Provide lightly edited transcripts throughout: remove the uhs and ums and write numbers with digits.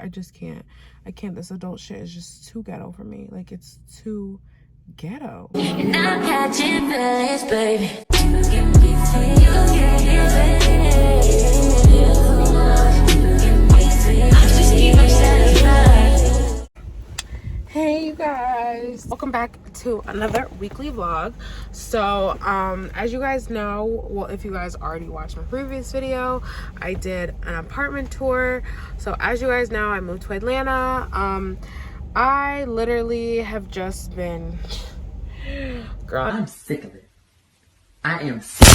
I just can't. I can't. This adult shit is just too ghetto for me. Like, it's too ghetto. And I'm catching feelings, baby. Hey you guys, welcome back to another weekly vlog. So as you guys know, well, if you guys already watched my previous video, I did an apartment tour. So as you guys know, I moved to Atlanta. I literally have just been, girl, I'm sick of it. I am sick.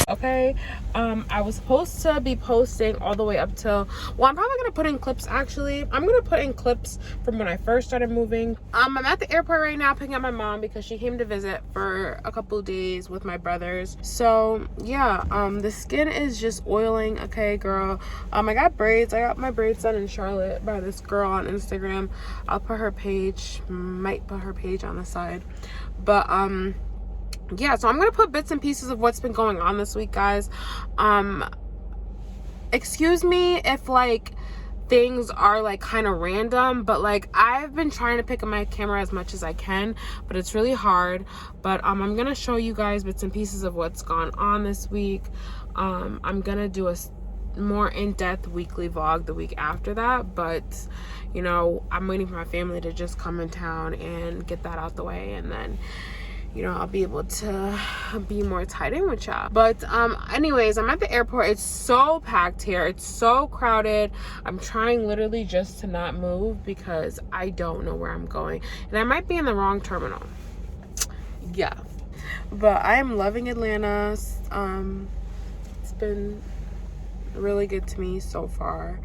Okay, I was supposed to be posting all the way up till, well, I'm probably gonna put in clips. Actually, I'm gonna put in clips from when I first started moving. I'm at the airport right now picking up my mom because she came to visit for a couple days with my brothers. So yeah, the skin is just oiling. Okay, girl. I got braids. I got my braids done in Charlotte by this girl on Instagram. I'll put her page, might put her page on the side, but yeah, so I'm gonna put bits and pieces of what's been going on this week, guys. Excuse me if like things are like kind of random, but like I've been trying to pick up my camera as much as I can, but it's really hard. But I'm gonna show you guys bits and pieces of what's gone on this week. I'm gonna do a more in-depth weekly vlog the week after that, but you know, I'm waiting for my family to just come in town and get that out the way, and then you know, I'll be able to be more tied in with y'all. But anyways, I'm at the airport. It's so packed here. It's so crowded. I'm trying literally just to not move because I don't know where I'm going, and I might be in the wrong terminal. Yeah, but I am loving Atlanta. It's been really good to me so far.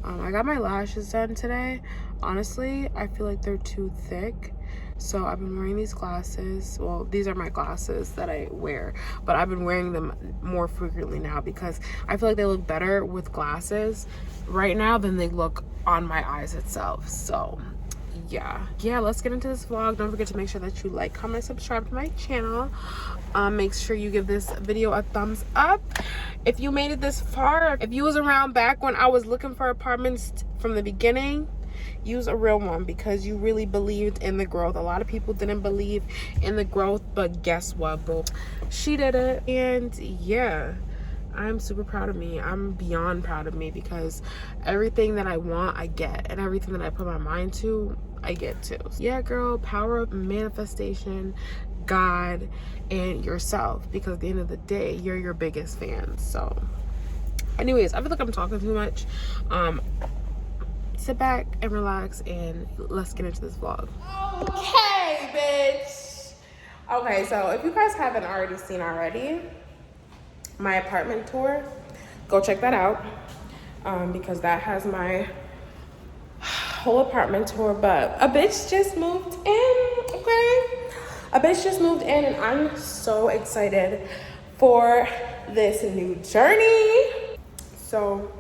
I got my lashes done today. Honestly, I feel like they're too thick. So I've been wearing these glasses. Well, these are my glasses that I wear, but I've been wearing them more frequently now because I feel like they look better with glasses right now than they look on my eyes itself. So yeah, let's get into this vlog. Don't forget to make sure that you like, comment, subscribe to my channel. Make sure you give this video a thumbs up if you made it this far. If you was around back when I was looking for apartments from the beginning, use a real one because you really believed in the growth. A lot of people didn't believe in the growth, but guess what, boo? She did it. And yeah, I'm super proud of me. I'm beyond proud of me because everything that I want, I get, and everything that I put my mind to, I get to. Yeah, girl, power of manifestation, God, and yourself, because at the end of the day, you're your biggest fan. So anyways, I feel like I'm talking too much. Sit back and relax and let's get into this vlog. Okay, bitch. Okay, so if you guys haven't already seen my apartment tour, go check that out, because that has my whole apartment tour. But a bitch just moved in, okay? A bitch just moved in, and I'm so excited for this new journey. So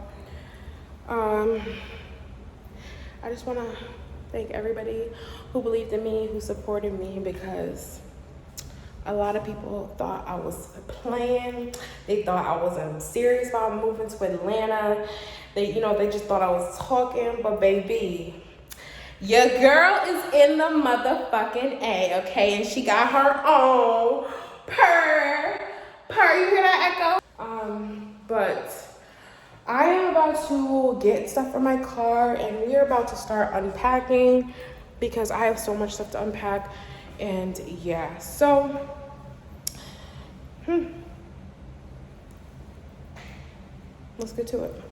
I just want to thank everybody who believed in me, who supported me, because a lot of people thought I was playing. They thought I wasn't serious about moving to Atlanta. They just thought I was talking, but baby, your girl is in the motherfucking A, okay? And she got her own purr. You hear that echo? But I am about to get stuff from my car, and we are about to start unpacking because I have so much stuff to unpack. And yeah, so let's get to it.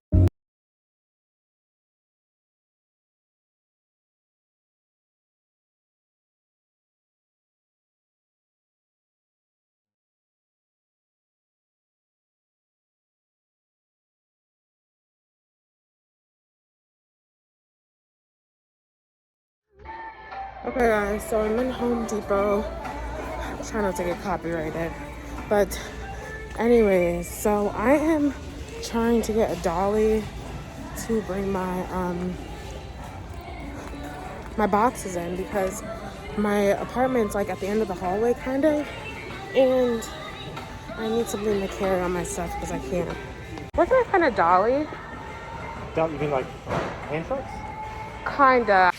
Okay guys, so I'm in Home Depot. I'm trying not to get copyrighted, but anyways, so I am trying to get a dolly to bring my my boxes in because my apartment's like at the end of the hallway kind of, and I need something to carry on my stuff because I can't. Where can I find a dolly? You mean like hand trucks? Kinda.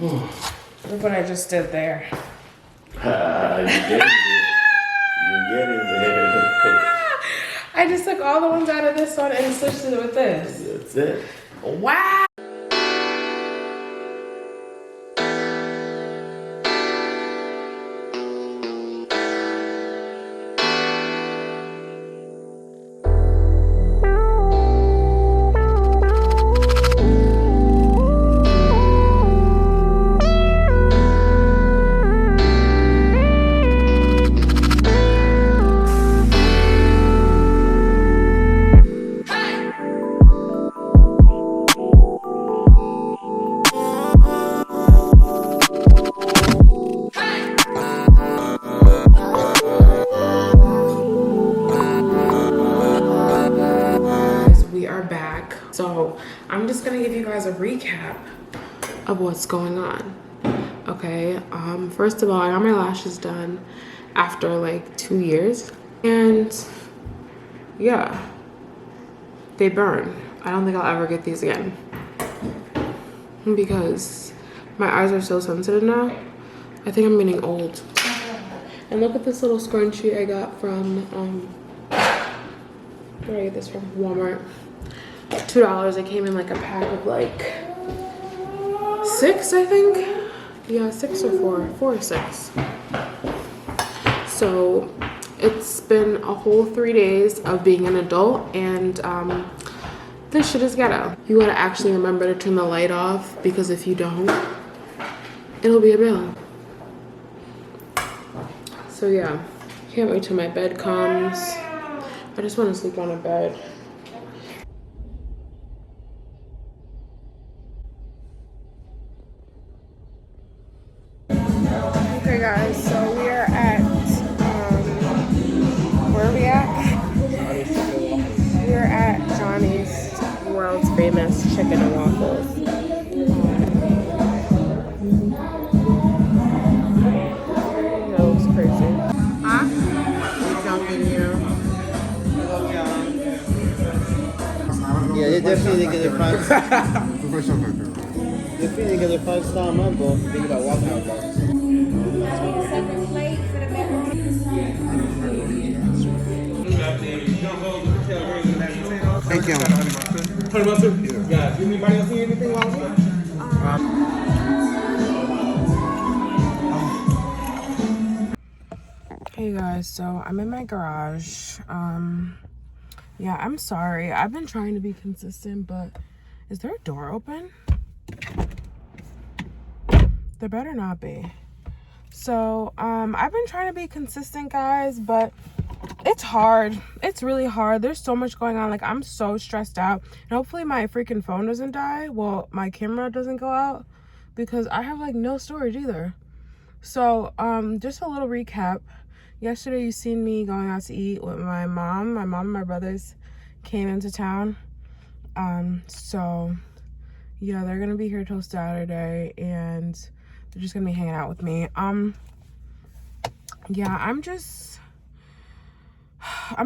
Look what I just did there. You get it. You get it. I just took all the ones out of this one and switched it with this. That's it. Wow. So I'm just gonna give you guys a recap of what's going on. Okay, first of all, I got my lashes done after like 2 years, and yeah, they burn. I don't think I'll ever get these again because my eyes are so sensitive now. I think I'm getting old. And look at this little scrunchie I got from where did I get this from? Walmart. $2. It came in like a pack of like 6, I think. Yeah, 6 or 4. 4 or 6. So it's been a whole 3 days of being an adult, and this shit is ghetto. You gotta actually remember to turn the light off, because if you don't, it'll be a bill. So yeah, can't wait till my bed comes. I just want to sleep on a bed. Okay guys, so we are at, where are we at? We are at Johnny's, world's famous chicken and waffles. That looks crazy. Huh? Yeah, they definitely get a 5. Definitely get a 5-star on my book. Think about walking out, bro. Thank you. Honey mustard? Yeah. Did anybody else see anything while here? Hey guys, so I'm in my garage. Yeah, I'm sorry. I've been trying to be consistent, but is there a door open? There better not be. So, I've been trying to be consistent, guys, but it's hard. It's really hard. There's so much going on. Like, I'm so stressed out. And hopefully my freaking phone doesn't die. Well, my camera doesn't go out, because I have like no storage either. So, just a little recap. Yesterday you seen me going out to eat with my mom. My mom and my brothers came into town. So yeah, they're gonna be here till Saturday, and they're just gonna be hanging out with me. Yeah, I'm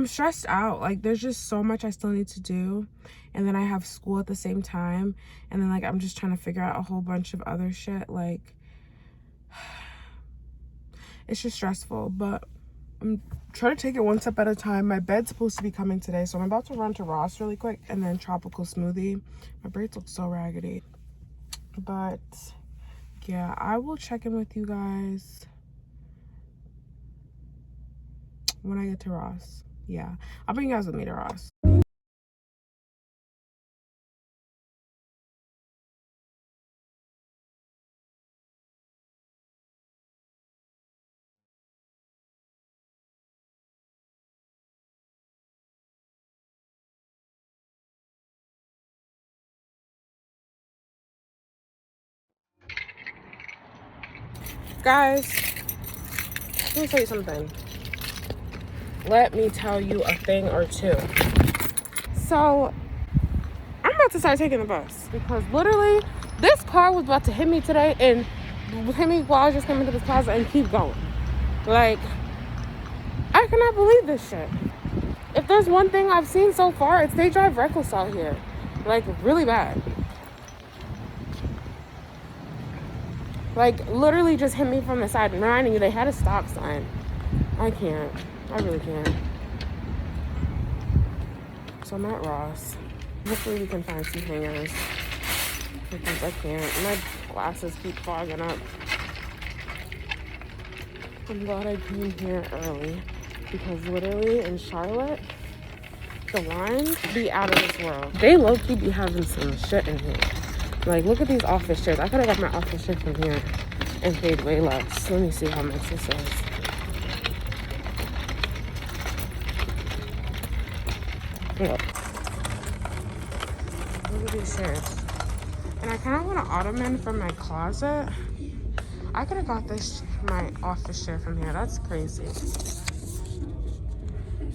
stressed out. Like, there's just so much I still need to do, and then I have school at the same time, and then like I'm just trying to figure out a whole bunch of other shit. Like, it's just stressful, but I'm trying to take it one step at a time. My bed's supposed to be coming today, so I'm about to run to Ross really quick and then tropical smoothie. My braids look so raggedy, but yeah, I will check in with you guys when I get to Ross. Yeah, I'll bring you guys with me to Ross. Guys, let me tell you something. Let me tell you a thing or two. So, I'm about to start taking the bus, because literally this car was about to hit me today and hit me while I was just coming to this plaza and keep going. Like, I cannot believe this shit. If there's one thing I've seen so far, it's they drive reckless out here. Like, really bad. Like, literally just hit me from the side, reminding you they had a stop sign. I can't. I really can't. So I'm at Ross. Hopefully we can find some hangers. Because I can't. My glasses keep fogging up. I'm glad I came here early. Because literally in Charlotte, the lines be out of this world. They low-key be having some shit in here. Like, look at these office chairs. I could have got my office chair from here and paid way less. Let me see how much this is. Look. Look at these chairs. And I kind of want an ottoman from my closet. I could have got my office chair from here. That's crazy.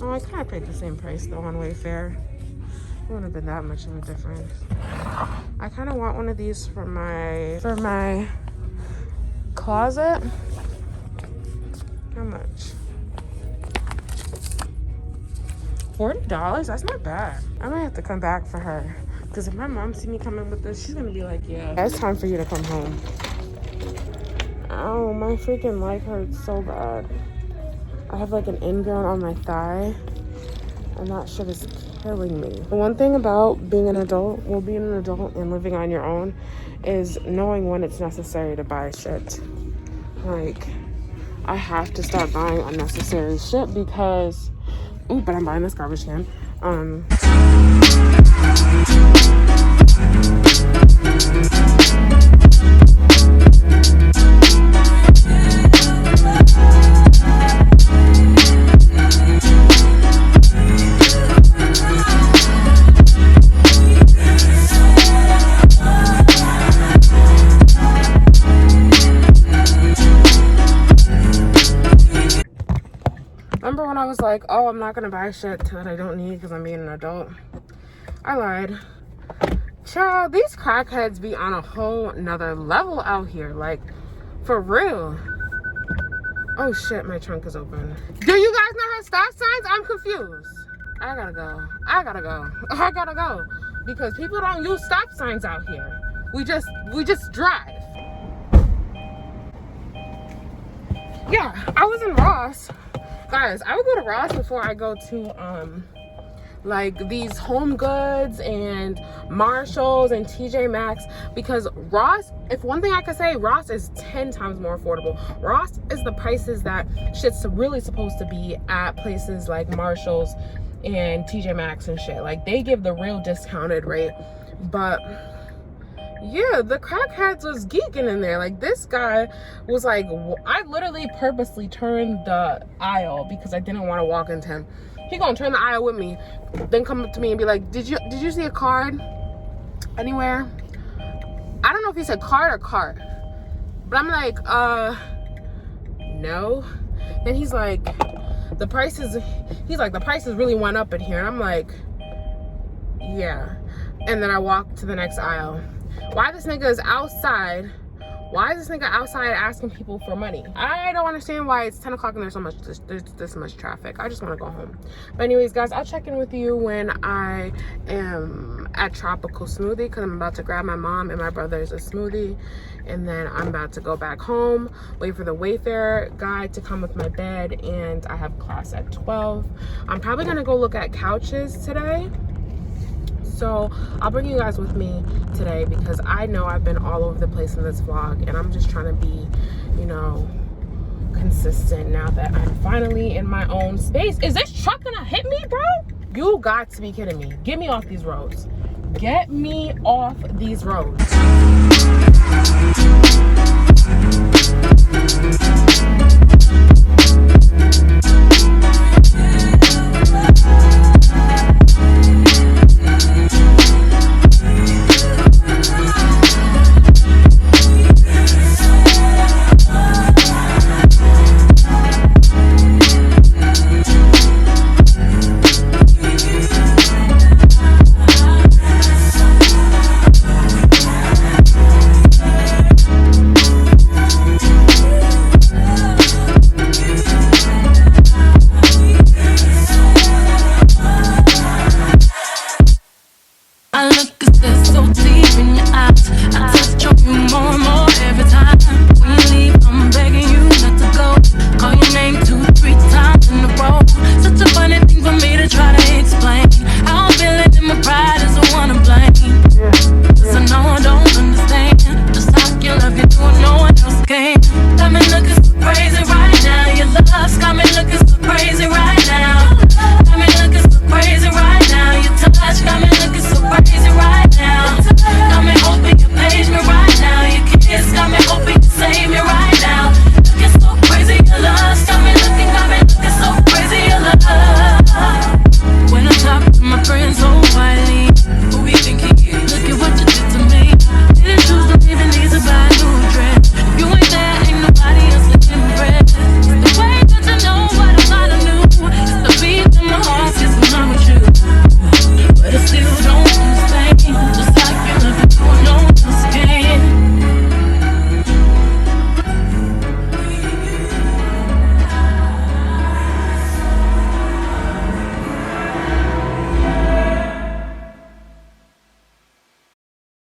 Oh, I kind of paid the same price though on Wayfair. It wouldn't have been that much of a difference. I kind of want one of these for my closet. How much? $40? That's not bad. I might have to come back for her. Because if my mom see me coming with this, she's going to be like, yeah, it's time for you to come home. Ow, my freaking leg hurts so bad. I have like an ingrown on my thigh. And that shit is killing me. The one thing about being an adult, being an adult and living on your own is knowing when it's necessary to buy shit. Like, I have to start buying unnecessary shit because, ooh, but I'm buying this garbage can. Remember when I was like, oh, I'm not gonna buy shit that I don't need because I'm being an adult? I lied. Child, these crackheads be on a whole nother level out here. Like, for real. Oh shit, my trunk is open. Do you guys not have stop signs? I'm confused. I gotta go. Because people don't use stop signs out here. We just drive. Yeah, I was in Ross. Guys, I would go to Ross before I go to like these Home Goods and Marshalls and TJ Maxx, because Ross, if one thing I could say, Ross is 10 times more affordable. Ross is the prices that shit's really supposed to be at places like Marshalls and TJ Maxx and shit. Like, they give the real discounted rate. But yeah, the crackheads was geeking in there. Like, this guy was like, I literally purposely turned the aisle because I didn't want to walk into him. He gonna turn the aisle with me, then come up to me and be like, did you see a card anywhere? I don't know if he said card or cart, but I'm like, no. Then he's like, the prices really went up in here. And I'm like, yeah. And then I walk to the next aisle. Why this nigga is outside? Why is this nigga outside asking people for money? I don't understand why it's 10 o'clock and there's this much traffic. I just want to go home. But anyways, guys, I'll check in with you when I am at Tropical Smoothie, because I'm about to grab my mom and my brother's a smoothie. And then I'm about to go back home, wait for the Wayfair guy to come with my bed, and I have class at 12. I'm probably going to go look at couches today. So I'll bring you guys with me today, because I know I've been all over the place in this vlog, and I'm just trying to be, you know, consistent now that I'm finally in my own space. Is this truck gonna hit me, bro? You got to be kidding me. Get me off these roads. Get me off these roads.